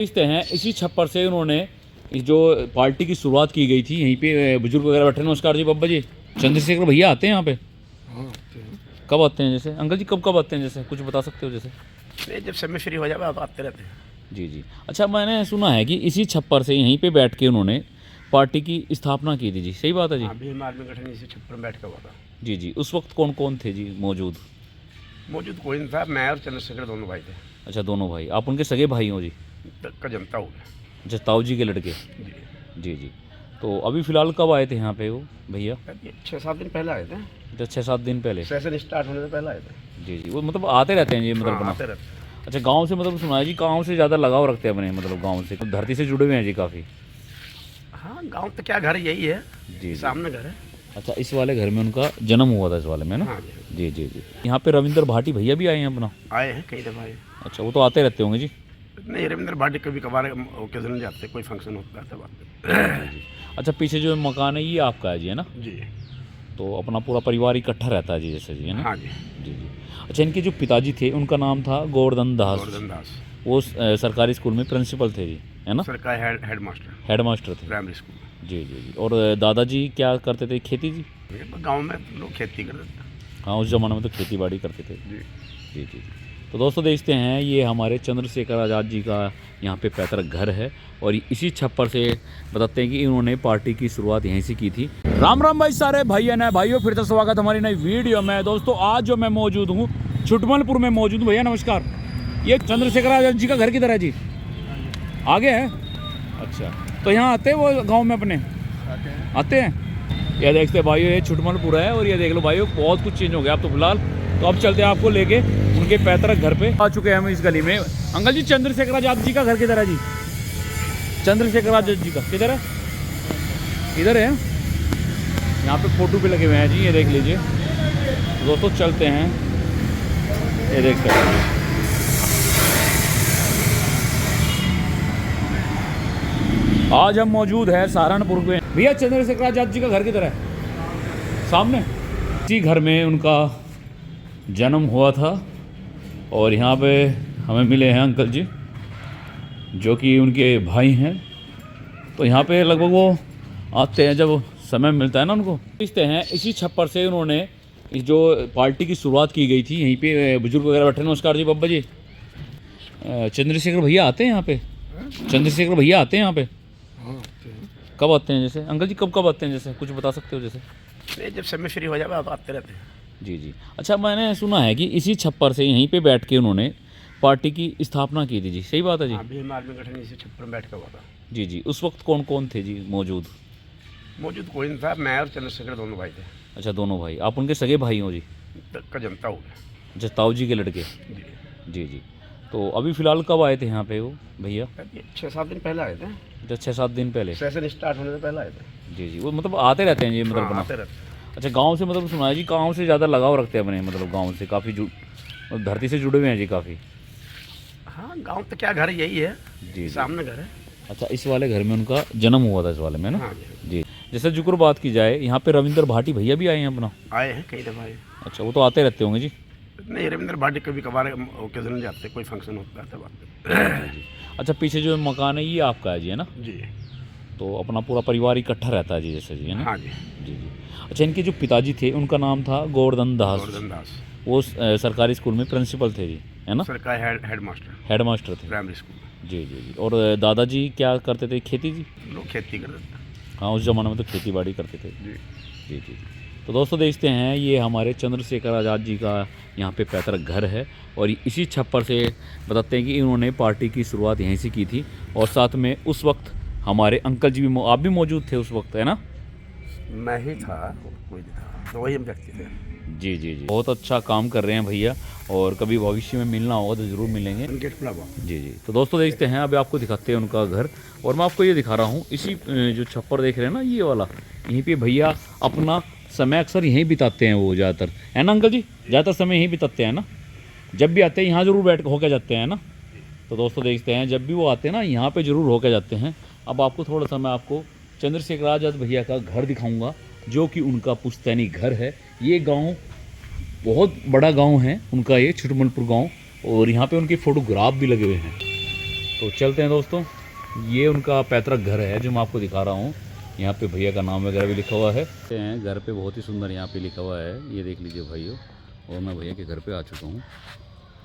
देखते हैं इसी छप्पर से उन्होंने जो पार्टी की शुरुआत की गई थी, यहीं पे बुजुर्ग वगैरह बैठे। नमस्कार जी बाबा जी। चंद्रशेखर भैया आते हैं यहाँ पे? हाँ आते हैं। कब आते हैं जैसे अंकल जी, कब कब आते हैं जैसे कुछ बता सकते हो जैसे? नहीं, जब समय फ्री हो जाए आप आते रहते हैं। जी जी। अच्छा, मैंने सुना है कि इसी छप्पर से यहीं पे बैठ के उन्होंने पार्टी की स्थापना की थी जी, सही बात है जी? हाँ, भीम आर्मी गठन इसी छप्पर में बैठ कर हुआ था। जी जी। उस वक्त कौन कौन थे जी मौजूद? मौजूद कोई नहीं था, मैं और चंद्रशेखर दोनों भाई थे। अच्छा, दोनों भाई। आप उनके सगे भाई हो जी? का जनता हूँ अच्छा, ताऊ जी के लड़के। जी। जी जी। तो अभी फ़िलहाल कब आए थे यहाँ पे वो भैया? ये 6-7 दिन पहले आए थे। अच्छा, 6-7 दिन पहले। सेशन स्टार्ट होने से पहले आए थे। जी जी। वो मतलब आते रहते हैं जी मतलब हाँ, अपना? आते रहते हैं। अच्छा, गांव से मतलब सुना है जी, गांव से ज़्यादा लगाव रखते हैं अपने, मतलब गांव से धरती से जुड़े हुए हैं जी काफ़ी। हाँ, गाँव तो क्या, घर यही है जी। सामने घर है। अच्छा, इस वाले घर में उनका जन्म हुआ था, इस वाले में ना? हाँ जी। जी जी जी। यहाँ पे रविंद्र भाटी भैया भी आए हैं अपना? आए हैं कई दफ़ा आए। अच्छा, वो तो आते रहते होंगे जी? नहीं, रविंद्र भाटी कभी कभार ओकेजन जाते, कोई फंक्शन होता है तब आते। जी। अच्छा, पीछे जो मकान है ये आपका है जी, है ना? जी। तो अपना पूरा परिवार इकट्ठा रहता है जी जैसे जी, है ना? हाँ जी। जी जी। अच्छा, इनके जो पिताजी थे उनका नाम था गोवर्धन दास। गोवर्धन दास वो सरकारी स्कूल में प्रिंसिपल थे जी, है ना? सरकारी हेड मास्टर हेड मास्टर थे। Primary school. जी जी जी। और दादाजी क्या करते थे, खेती जी? गाँव में लोग खेती करते थे। हाँ, उस ज़माने में तो खेती बाड़ी करते थे। जी। जी जी। तो दोस्तों देखते हैं, ये हमारे चंद्रशेखर आज़ाद जी का यहाँ पे पैतृक घर है और इसी छप्पर से बताते हैं कि इन्होंने पार्टी की शुरुआत यहीं से की थी। राम राम भाई सारे भाई ने भाइयों, फिर से स्वागत हमारी नई वीडियो में। दोस्तों आज जो मैं मौजूद हूँ छुटमलपुर में मौजूद हूँ। भैया नमस्कार। ये चंद्रशेखर आज़ाद जी का घर किधर है जी? आगे है? अच्छा, तो यहाँ आते हैं वो गाँव में अपने? आते हैं। ये देखते भाइयों, ये छुटमलपुर है और ये देख लो भाइयों, बहुत कुछ चेंज हो गया अब तो फिलहाल। तो अब चलते हैं आपको लेके उनके पैतृक घर पे। आ चुके हैं हम इस गली में। अंकल जी, चंद्रशेखर आज़ाद जी का घर किधर है जी? चंद्रशेखर आज़ाद जी का किधर है? इधर है। यहाँ पे फोटो भी लगे हुए हैं जी, ये देख लीजिए। तो दोस्तों चलते हैं, ये देखते हैं। आज हम मौजूद है सहारनपुर में। भैया चंद्रशेखर आज़ाद जी का घर किधर है? सामने। इसी घर में उनका जन्म हुआ था और यहाँ पे हमें मिले हैं अंकल जी जो कि उनके भाई हैं। तो यहाँ पे लगभग वो आते हैं जब समय मिलता है ना उनको। देखते हैं इसी छप्पर से उन्होंने जो पार्टी की शुरुआत की गई थी, यहीं पे बुजुर्ग वगैरह बैठे। नमस्कार जी बाबा जी। चंद्रशेखर भैया आते हैं यहाँ पे? चंद्रशेखर भैया आते हैं यहाँ पे? हाँ आते हैं। कब आते हैं जैसे अंकल जी, कब कब आते हैं जैसे कुछ बता सकते हो जैसे? नहीं, जब समय फ्री हो जाए आप आते रहते हैं। जी जी। अच्छा, मैंने सुना है कि इसी छप्पर से यहीं पे बैठ के उन्होंने पार्टी की स्थापना की थी जी, सही बात है जी? हाँ, भीम आर्मी गठन इसी छप्पर में बैठ कर हुआ था। जी जी। उस वक्त कौन कौन थे जी मौजूद? मौजूद कोई नहीं था, मैं और चंद्रशेखर दोनों भाई थे। अच्छा, दोनों भाई। आप उनके सगे भाई हो जी? का जनता हूँ अच्छा, ताऊ जी के लड़के। जी। जी जी। तो अभी फ़िलहाल कब आए थे यहाँ पे वो भैया? ये 6-7 दिन पहले आए थे। अच्छा, 6-7 दिन पहले। सेशन स्टार्ट होने से पहले आए थे। जी जी। वो मतलब आते रहते हैं जी मतलब हाँ, अपना? आते रहते हैं। अच्छा, गांव से मतलब सुना है जी, गांव से ज़्यादा लगाव रखते हैं अपने, मतलब गांव से काफ़ी धरती से जुड़े हुए हैं जी काफ़ी। हाँ, गाँव तो क्या, घर यही है जी। सामने घर है। अच्छा, इस वाले घर में उनका जन्म हुआ था, इस वाले में ना? हाँ जी। जी। जैसे जुक्र बात की जाए, यहाँ पे रविंद्र भाटी भैया भी आए हैं अपना? आए हैं कई दफ़ा आए। अच्छा, वो तो आते रहते होंगे जी? नहीं, रविंद्र भाटी कभी कभार ओकेजन जाते, कोई फंक्शन होता है तब आते। जी। अच्छा, पीछे जो मकान है ये आपका है जी, है ना? जी। तो अपना पूरा परिवार इकट्ठा रहता है जी जैसे जी, है ना? हाँ जी। जी जी। अच्छा, इनके जो पिताजी थे उनका नाम था गोवर्धन दास। गोवर्धन दास वो सरकारी स्कूल में प्रिंसिपल थे जी, है ना? सरकारी हेड मास्टर हेड मास्टर थे। Primary school. जी जी जी। और दादाजी क्या करते थे, खेती जी? लोग खेती करते थे। हाँ, उस ज़माने में तो खेती बाड़ी करते थे। जी। जी जी। तो दोस्तों देखते हैं, ये हमारे चंद्रशेखर आज़ाद जी का यहाँ पे पैतृक घर है और इसी छप्पर से बताते हैं कि इन्होंने पार्टी की शुरुआत यहीं से की थी। और साथ में उस वक्त हमारे अंकल जी भी आप भी मौजूद थे उस वक्त, है ना? मैं ही था, कोई नहीं था, तो वही हम व्यक्ति थे। जी जी जी। बहुत अच्छा काम कर रहे हैं भैया और कभी भविष्य में मिलना होगा तो ज़रूर मिलेंगे। गेट खुला हुआ। जी जी। तो दोस्तों देखते हैं, अभी आपको दिखाते हैं उनका घर। और मैं आपको ये दिखा रहा हूँ, इसी जो छप्पर देख रहे हैं ना ये वाला, यहीं पे भैया अपना समय अक्सर यहीं बिताते हैं वो ज़्यादातर, है ना अंकल जी? ज़्यादातर समय यहीं बिताते हैं ना? जब भी आते हैं यहाँ ज़रूर बैठ होकर जाते हैं ना? तो दोस्तों देखते हैं, जब भी वो आते हैं ना यहाँ पे ज़रूर होकर जाते हैं। अब आपको थोड़ा सा मैं आपको चंद्रशेखर आज़ाद भैया का घर दिखाऊंगा जो कि उनका पुश्तैनी घर है। ये गांव बहुत बड़ा गांव है उनका, ये छुटमलपुर गांव। और यहाँ पे उनके फोटोग्राफ भी लगे हुए हैं। तो चलते हैं दोस्तों, ये उनका पैतृक घर है जो मैं आपको दिखा रहा हूँ। यहाँ पे भैया का नाम वगैरह भी लिखा हुआ है। घर पे बहुत ही सुंदर यहाँ पे लिखा हुआ है, ये देख लीजिए भाइयों। और मैं भैया के घर पे आ चुका हूँ।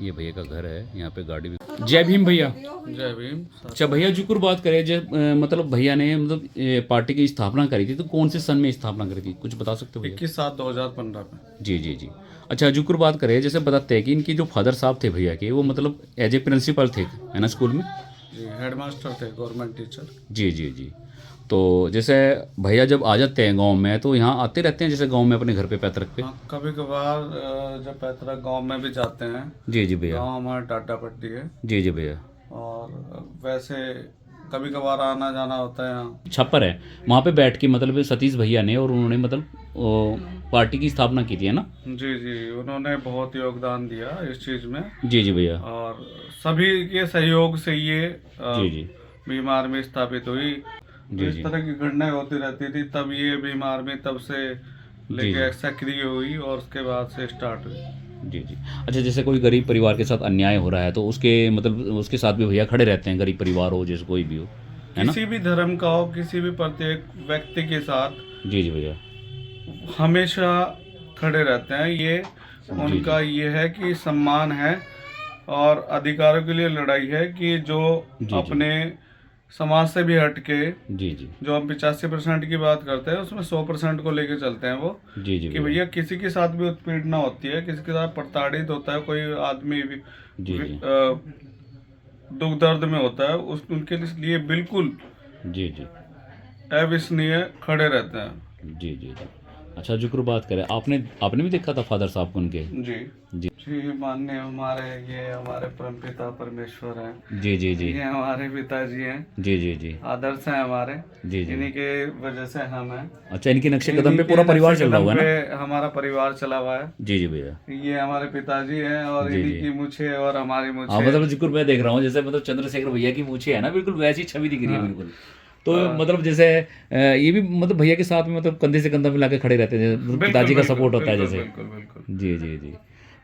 ये भैया का घर है, यहाँ पे गाड़ी भी। जय भीम भैया। जय भीम। अच्छा भैया, जुकुर बात करें जब मतलब भैया ने मतलब पार्टी की स्थापना करी थी, तो कौन से सन में स्थापना करी थी, कुछ बता सकते हो भैया? 21/7/2015 में। जी जी जी। अच्छा, जुकुर बात करें, जैसे बताते हैं कि इनकी जो फादर साहब थे भैया के, वो मतलब एज ए प्रिंसिपल थे, है ना, स्कूल में? जी, हेडमास्टर थे, गवर्नमेंट टीचर। जी जी जी। तो जैसे भैया जब आ जाते हैं गांव में, तो यहाँ आते रहते हैं जैसे गांव में अपने घर पे पैतृक पे? हाँ, कभी कभार जब पैतृक गांव में भी जाते हैं। जी जी भैया। गांव हमारा टाटा पट्टी है। जी जी भैया। और वैसे कभी कभार आना जाना होता है यहाँ। छप्पर है वहाँ पे बैठ के, मतलब सतीश भैया ने और उन्होंने मतलब पार्टी की स्थापना की थी, है ना? जी जी, उन्होंने बहुत योगदान दिया इस चीज़ में। जी जी भैया। और सभी के सहयोग से ये जी जी भीम आर्मी स्थापित हुई। जी इस जी तरह की घटनाएं होती रहती थी, तब ये भीम आर्मी तब से जी। लेके सक्रिय हुई और उसके बाद से स्टार्ट हुई। जी जी। अच्छा, जैसे कोई गरीब परिवार के साथ अन्याय हो रहा है, तो उसके मतलब उसके साथ भी भैया खड़े रहते हैं, गरीब परिवार हो जैसे कोई भी हो, है ना? किसी भी धर्म का हो, किसी भी प्रत्येक व्यक्ति के साथ जी जी भैया। हमेशा खड़े रहते हैं। ये उनका ये है कि सम्मान है और अधिकारों के लिए लड़ाई है कि जो जी। अपने समाज से भी हट के, जी जी। जो हम 85% की बात करते हैं उसमें 100% को लेके चलते हैं वो। जी जी कि भैया किसी के साथ भी उत्पीड़ना होती है, किसी के साथ प्रताड़ित होता है कोई आदमी भी, जी जी। दुख दर्द में होता है, उस उनके लिए बिल्कुल जी जी। अविश्वसनीय खड़े रहते हैं। जी जी जी। अच्छा, जुक्र बात करें, आपने आपने भी देखा था फादर साहब को उनके? जी जी जी, माननीय ये हमारे परमपिता परमेश्वर हैं। जी जी जी। ये हमारे पिताजी हैं। जी जी जी। आदर्श हैं हमारे। जी जी। इन्हीं के वजह से हम हैं। अच्छा, इनके नक्शे कदम पे इन्हीं पूरा के परिवार नक्शे चल रहा कदम हुआ है ना? पे हमारा परिवार चला हुआ है। जी जी भैया। ये हमारे पिताजी हैं और जी, इन्हीं जी। की मूछें और हमारी हाँ, मूछें। मतलब जिक्र मैं देख रहा हूँ, जैसे मतलब चंद्रशेखर भैया की मूछें है ना, बिल्कुल वैसी छवि दिख रही है, हाँ। बिल्कुल। तो मतलब जैसे ये भी मतलब भैया के साथ में मतलब कंधे से कंधा मिला के खड़े रहते हैं, मतलब बिल्कुल, पिताजी का बिल्कुल, सपोर्ट होता है बिल्कुल, जैसे। बिल्कुल बिल्कुल। जी जी जी।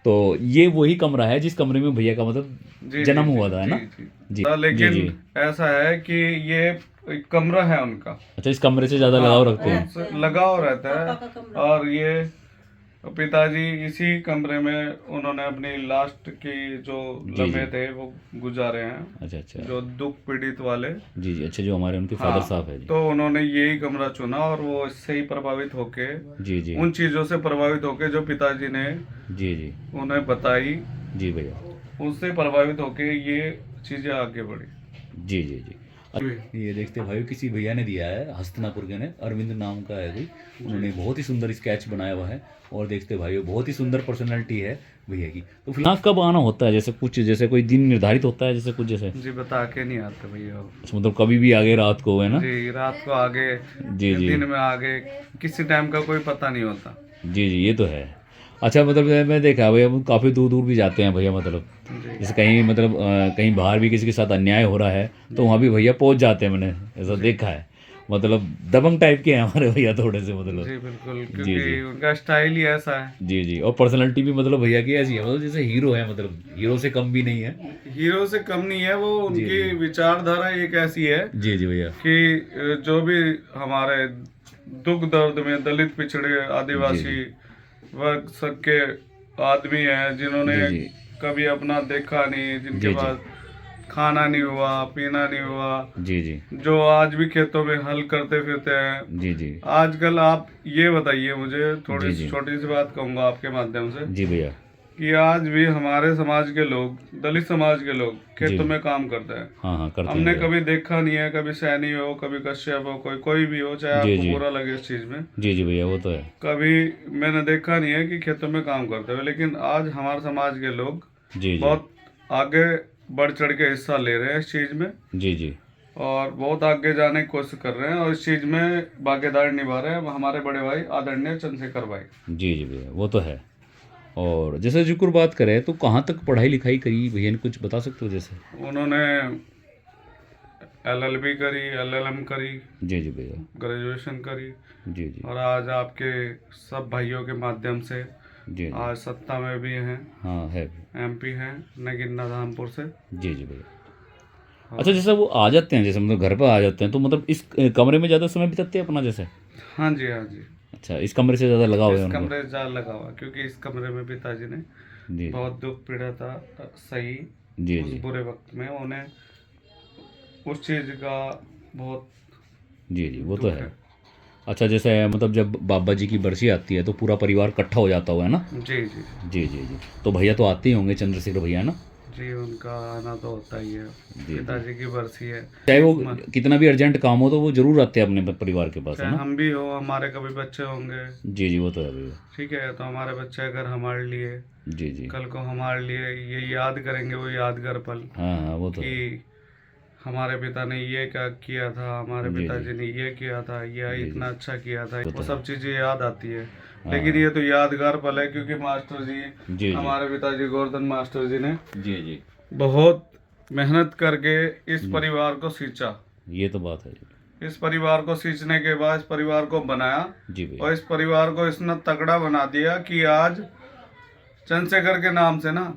तो ये वही कमरा है जिस कमरे में भैया का मतलब जी जन्म जी, हुआ था, है ना? जी, जी लेकिन जी जी। ऐसा है कि ये एक कमरा है उनका। अच्छा, इस कमरे से ज़्यादा लगाव रखते हैं? उनसे लगाव रहता है। और ये पिताजी इसी कमरे में उन्होंने अपनी लास्ट की जो जी, लम्हे जी। थे वो गुजारे हैं, अच्छा अच्छा। जो दुख पीड़ित वाले। जी जी। अच्छा, जो हमारे उनके हाँ, फादर साहब है जी। तो उन्होंने यही कमरा चुना और वो इससे ही प्रभावित होके, जी जी। उन चीजों से प्रभावित होके जो पिताजी ने जी जी। उन्हें बताई, जी भैया। उससे प्रभावित होके ये चीजें आगे बढ़ी। जी जी जी। ये देखते भाई, किसी भैया ने दिया है, हस्तनापुर के ने, अरविंद नाम का है कोई, उन्होंने बहुत ही सुंदर स्केच बनाया हुआ है। और देखते भाई, बहुत ही सुंदर पर्सनैलिटी है भैया की। तो फिलहाल कब आना होता है, जैसे कुछ जैसे कोई दिन निर्धारित होता है, जैसे कुछ जैसे? जी, बता के नहीं आते भैया। अच्छा, मतलब कभी भी आगे रात को, है ना? जी, रात को आगे, जी जी। दिन में आगे, किसी टाइम का कोई पता नहीं होता। जी जी, ये तो है। अच्छा, मतलब मैं देखा भैया, हम काफ़ी दूर दूर भी जाते हैं भैया, मतलब जी जैसे कहीं मतलब कहीं बाहर भी किसी के साथ अन्याय हो रहा है, तो वहाँ भी भैया पहुँच जाते हैं, मैंने ऐसा देखा है। मतलब दबंग टाइप के हैं हमारे भैया थोड़े से, मतलब। जी बिल्कुल, जी, क्योंकि जी। उनका स्टाइल ही ऐसा है। जी जी। और पर्सनालिटी भी मतलब भैया की ऐसी है, मतलब जैसे हीरो है, मतलब हीरो से कम भी नहीं है। हीरो से कम नहीं है वो। जी, उनकी जी। विचारधारा एक ऐसी है जी जी भैया। कि जो भी हमारे दुख दर्द में दलित, पिछड़े, आदिवासी वर्ग सबके आदमी हैं, जिन्होंने जी, जी। कभी अपना देखा नहीं, जिनके जी, जी। पास खाना नहीं हुआ, पीना नहीं हुआ, जी जी। जो आज भी खेतों में हल करते फिरते हैं। जी जी। आजकल आप ये बताइए मुझे, थोड़ी जी, जी। छोटी सी बात कहूंगा आपके माध्यम से, जी भैया। कि आज भी हमारे समाज के लोग, दलित समाज के लोग खेतों जी। में काम करते हैं। हाँ हाँ, करते हैं हमने भैया। कभी देखा नहीं है, कभी सैनी हो, कभी कश्यप हो, कोई भी हो, चाहे जी, आपको जी। बुरा लगे इस चीज में, जी जी भैया, वो तो है। कभी मैंने देखा नहीं है कि खेतों में काम करते हुए। लेकिन आज हमारे समाज के लोग जी जी। बहुत आगे बढ़ चढ़ के हिस्सा ले रहे हैं इस चीज में, जी जी। और बहुत आगे जाने की कोशिश कर रहे हैं, और इस चीज में भागीदारी निभा रहे हैं हमारे बड़े भाई आदरणीय चंद्रशेखर भाई। जी जी भैया, वो तो है। और जैसे जिक्र बात करें, तो कहाँ तक पढ़ाई लिखाई करी भैया ने, कुछ बता सकते हो जैसे? उन्होंने LLB करी, LLM करी, जी जी भैया। ग्रेजुएशन करी, जी जी। और आज आपके सब भाइयों के माध्यम से जी जी। आज सत्ता में भी हैं, हाँ है। MP हैं नगीना धामपुर से। जी जी भैया। अच्छा, जैसे वो आ जाते हैं, जैसे मतलब घर पर आ जाते हैं, तो मतलब इस कमरे में ज़्यादा समय बिताते हैं अपना जैसे? हाँ जी, हाँ जी। अच्छा, इस कमरे से ज़्यादा लगाव है इस उनको? कमरे जाल लगा हुआ, क्योंकि इस कमरे में पिताजी ने जी बहुत दुख पीड़ा था, सही जी उस जी बुरे वक्त में उन्हें उस चीज़ का बहुत जी जी, वो तो दुख है। है। अच्छा, जैसे मतलब जब बाबा जी की बरसी आती है तो पूरा परिवार इकट्ठा हो जाता होगा, है ना? जी जी जी जी जी। तो भैया तो आते ही होंगे, चंद्रशेखर भैया, है ना? जी, उनका आना तो होता ही है, जी। पिताजी की बरसी है। चाहे वो म- कितना भी अर्जेंट काम हो तो वो जरूर आते हैं अपने परिवार के पास, है चाहे ना? हम भी हो, हमारे कभी बच्चे होंगे, जी जी, वो तो है भैया। ठीक है, तो हमारे बच्चे अगर हमारे लिए जी जी। कल को हमारे लिए ये याद करेंगे, वो यादगार पल हाँ हाँ, वो तो है। कि हमारे पिता ने ये क्या किया था, हमारे जी जी पिताजी ने ये किया था, ये जी इतना जी, अच्छा किया था, वो तो वो है। सब चीज़ें याद आती है। हाँ लेकिन हाँ। ये तो यादगार पल है, क्योंकि मास्टर जी, जी जी हमारे पिताजी गोवर्धन मास्टर जी ने जी जी, बहुत मेहनत करके इस जी। परिवार को सींचा। ये तो बात है जी। इस परिवार को सींचने के बाद इस परिवार को बनाया, जी भैया। और इस परिवार को इतना तगड़ा बना दिया कि आज चंद्रशेखर के नाम से ना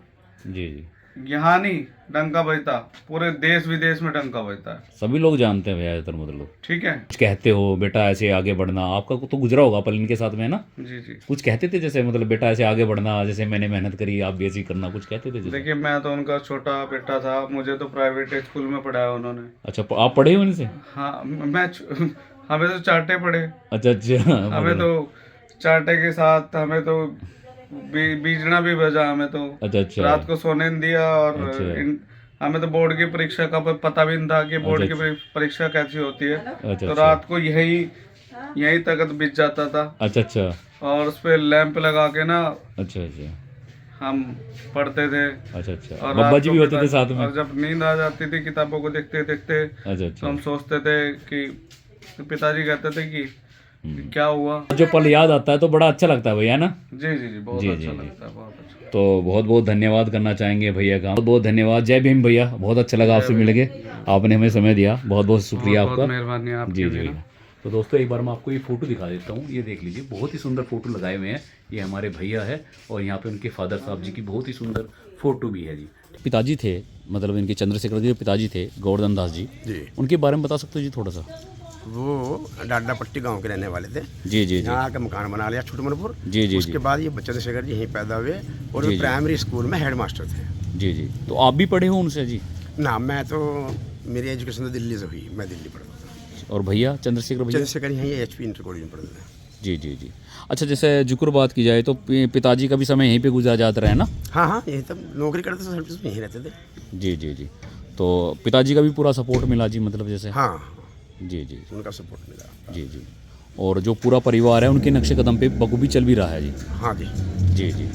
जी जी, यहाँ नहीं डंका बजता, पूरे देश विदेश में डंका बजता है, सभी लोग जानते हैं भैया, ज़्यादातर मतलब। ठीक है। कुछ कहते हो बेटा ऐसे आगे बढ़ना, आपका तो गुजरा होगा पल इनके साथ में, है ना? जी जी, कुछ कहते थे जैसे मतलब बेटा ऐसे आगे बढ़ना, जैसे मैंने मेहनत करी आप भी ऐसे ही करना, कुछ कहते थे जैसे? देखिए, मैं तो उनका छोटा बेटा था, मुझे तो प्राइवेट स्कूल में पढ़ाया उन्होंने। अच्छा, आप पढ़े हो इनसे? हाँ, हमें तो चाटे पढ़े, अच्छा अच्छा, हमें मतलब तो चाटे के साथ हमें तो बीजना भी बजा, हमें तो अच्छा अच्छा रात को सोने नहीं दिया, और अच्छा हमें तो बोर्ड की परीक्षा का पता भी नहीं था कि बोर्ड अच्छा की परीक्षा कैसी होती है। अच्छा तो अच्छा रात को यही तक बीत जाता था, अच्छा अच्छा और उस पे लैंप लगा के ना अच्छा अच्छा हम पढ़ते थे। अच्छा अच्छा, और बाबा रात जी को भी होते थे साथ में? और जब नींद आ जाती थी किताबों को देखते देखते, अच्छा तो अच्छा। हम सोचते थे कि पिताजी कहते थे कि क्या हुआ। जो पल याद आता है तो बड़ा अच्छा लगता है भैया, ना? जी जी जी, बहुत जी, अच्छा जी, जी। लगता है, बहुत अच्छा। तो बहुत बहुत धन्यवाद करना चाहेंगे भैया का, बहुत बहुत धन्यवाद। जय भीम भैया, बहुत अच्छा लगा आपसे मिल के, आपने हमें समय दिया, बहुत बहुत शुक्रिया बहुत आपका। मेहरबानी आपकी जी भी जी ना। भैया। तो दोस्तों एक बार मैं आपको ये फ़ोटो दिखा देता हूँ, ये देख लीजिए, बहुत ही सुंदर फ़ोटो लगाए हुए हैं, ये हमारे भैया है, और यहाँ पे उनके फादर साहब जी की बहुत ही सुंदर फ़ोटो भी है जी। पिताजी थे, मतलब इनके चंद्रशेखर जी पिताजी थे गोवर्धन दास जी, जी, उनके बारे में बता सकते हो जी थोड़ा सा? वो डाडा पट्टी गांव के रहने वाले थे। जी जी जी यहाँ आके मकान बना लिया छुटमनपुर। जी जी उसके जी बाद ये चंद्रशेखर जी यहीं पैदा हुए, और जी, वो जी। प्राइमरी स्कूल में हेड मास्टर थे। जी जी। तो आप भी पढ़े हो उनसे जी? ना, मैं तो मेरी एजुकेशन तो दिल्ली से हुई, मैं दिल्ली पढ़ता था। और भैया चंद्रशेखर भैया? चंद्रशेखर यहीं HP इंटर कॉलेज में पढ़ते थे। जी जी जी। अच्छा, जैसे जिक्र बात की जाए तो पिताजी का भी समय यहीं पे गुजरा जाता रहा है ना? हाँ हाँ, यहीं तब नौकरी करते थे, सर्विस में यहीं रहते थे। जी जी जी। तो पिताजी का भी पूरा सपोर्ट मिला जी, मतलब जैसे? हाँ, जी जी उनका सपोर्ट मिला। जी जी। और जो पूरा परिवार है उनके नक्शे कदम पे बखूबी चल भी रहा है जी। हाँ जी। जी जी।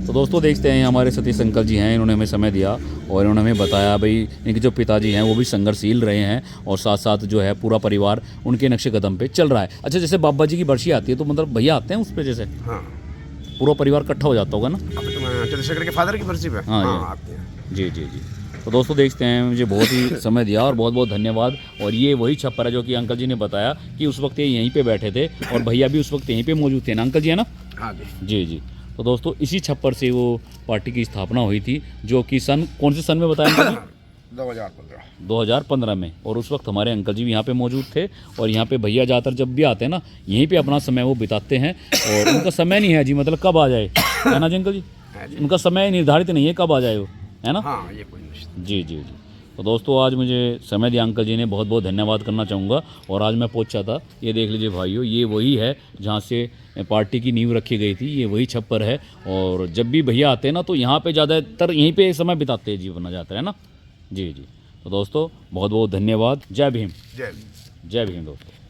तो दोस्तों देखते हैं, हमारे सतीश अंकल जी हैं, इन्होंने हमें समय दिया और इन्होंने हमें बताया भाई इनके जो पिताजी हैं वो भी संघर्षशील रहे हैं, और साथ साथ जो है पूरा परिवार उनके नक्शे कदम पे चल रहा है। अच्छा, जैसे बाबा जी की बरसी आती है तो मतलब भैया आते हैं उस पर, जैसे हाँ, पूरा परिवार इकट्ठा हो जाता होगा ना? अब तो चंद्रशेखर के फादर की बरसी पे हाँ, हाँ ये। आते हैं। जी जी जी। तो दोस्तों देखते हैं, मुझे बहुत ही समय दिया और बहुत बहुत धन्यवाद। और ये वही छप्पर है जो कि अंकल जी ने बताया कि उस वक्त ये यहीं पे बैठे थे, और भैया भी उस वक्त यहीं पे मौजूद थे ना अंकल जी, है ना? हाँ जी। जी जी। तो दोस्तों इसी छप्पर से वो पार्टी की स्थापना हुई थी, जो कि सन कौन से सन में बताया अंकल जी? 2015। 2015 में। और उस वक्त हमारे अंकल जी भी यहाँ पे मौजूद थे, और यहाँ पे भैया ज़्यादातर जब भी आते हैं ना यहीं पे अपना समय वो बिताते हैं, और उनका समय नहीं है जी, मतलब कब आ जाए, है ना जी अंकल जी? हाँ जी। उनका समय निर्धारित नहीं है कब आ जाए वो, है ना? हाँ, ये कोई नहीं। जी जी जी। तो दोस्तों आज मुझे समय दिया अंकल जी ने, बहुत बहुत धन्यवाद करना चाहूँगा। और आज मैं पहुँचा था, ये देख लीजिए भाइयों, ये वही है जहाँ से पार्टी की नींव रखी गई थी, ये वही छप्पर है। और जब भी भैया आते हैं ना तो यहाँ पे ज़्यादातर यहीं पे समय बिताते हैं, जीवन जाता है ना। जी जी। तो दोस्तों बहुत बहुत धन्यवाद। जय भीम। जय। जय भीम दोस्तों।